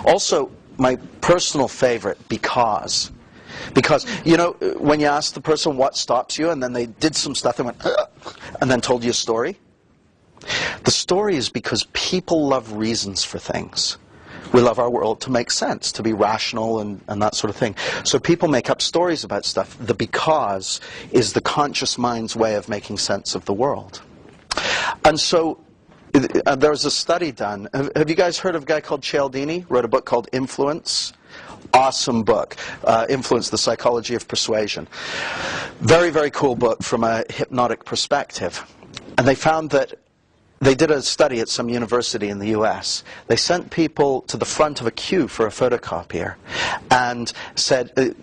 Also, my personal favorite, because. Because, you know, when you ask the person what stops you, and then they did some stuff and went, and then told you a story. The story is because people love reasons for things. We love our world to make sense, to be rational and that sort of thing. So people make up stories about stuff. The because is the conscious mind's way of making sense of the world. And so there was a study done. Have you guys heard of a guy called Cialdini? Wrote a book called Influence. Awesome book, Influence, the Psychology of Persuasion. Very, very cool book from a hypnotic perspective. And they found that they did a study at some university in the US. They sent people to the front of a queue for a photocopier and said,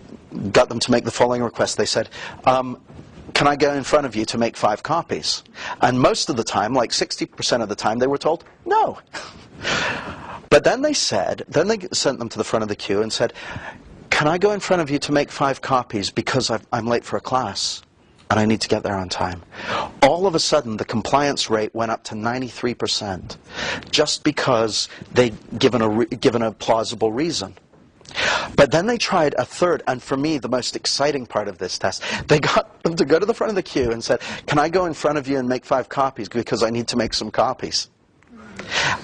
got them to make the following request. They said, can I go in front of you to make 5 copies? And most of the time, like 60% of the time, they were told, no. But then they sent them to the front of the queue and said, can I go in front of you to make 5 copies because I'm late for a class and I need to get there on time? All of a sudden, the compliance rate went up to 93%, just because they'd given a plausible reason. But then they tried a third, and for me, the most exciting part of this test, they got them to go to the front of the queue and said, can I go in front of you and make 5 copies because I need to make some copies?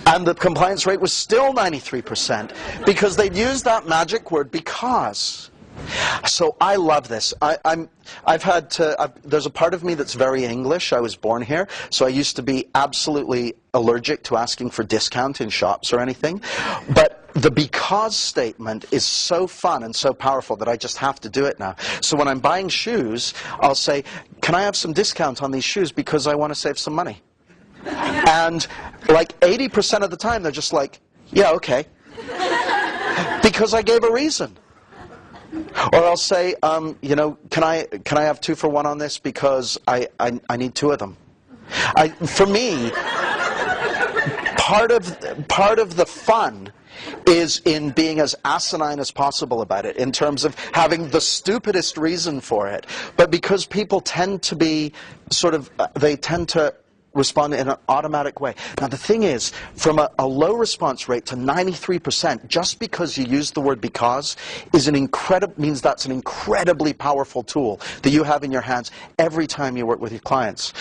And the compliance rate was still 93% because they'd used that magic word, because. So I love this. There's a part of me that's very English. I was born here, so I used to be absolutely allergic to asking for discount in shops or anything. But the because statement is so fun and so powerful that I just have to do it now. So when I'm buying shoes, I'll say, can I have some discount on these shoes because I want to save some money? And like 80% of the time, they're just like, yeah, okay. Because I gave a reason. Or I'll say, you know, can I have 2 for 1 on this because I need 2 of them. For me, part of the fun is in being as asinine as possible about it, in terms of having the stupidest reason for it. But because people tend to be sort of, they tend to respond in an automatic way. Now the thing is, from a low response rate to 93%, just because you use the word because, means that's an incredibly powerful tool that you have in your hands every time you work with your clients.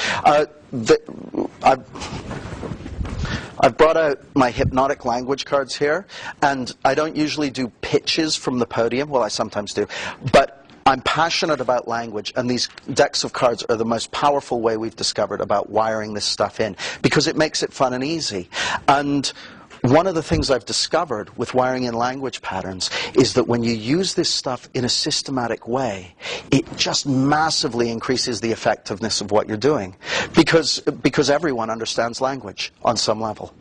I've brought out my hypnotic language cards here, and I don't usually do pitches from the podium. Well, I sometimes do, but I'm passionate about language, and these decks of cards are the most powerful way we've discovered about wiring this stuff in, because it makes it fun and easy. And one of the things I've discovered with wiring in language patterns is that when you use this stuff in a systematic way, it just massively increases the effectiveness of what you're doing, because everyone understands language on some level.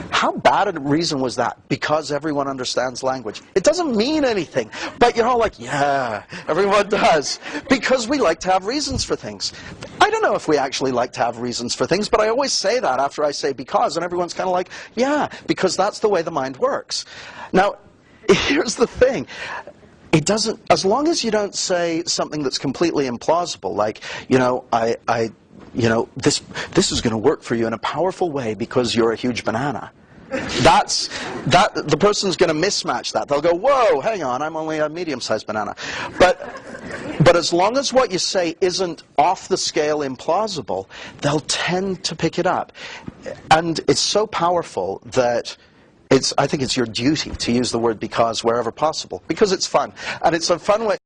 How bad a reason was that? Because everyone understands language. It doesn't mean anything, but you're all like, yeah, everyone does. Because we like to have reasons for things. I don't know if we actually like to have reasons for things, but I always say that after I say because, and everyone's kind of like, yeah, because that's the way the mind works. Now, here's the thing. It doesn't, as long as you don't say something that's completely implausible, like, you know, this is going to work for you in a powerful way because you're a huge banana. The person's going to mismatch that. They'll go, whoa, hang on, I'm only a medium-sized banana. But as long as what you say isn't off the scale implausible, they'll tend to pick it up. And it's so powerful that I think it's your duty to use the word because wherever possible, because it's fun. And it's a fun way.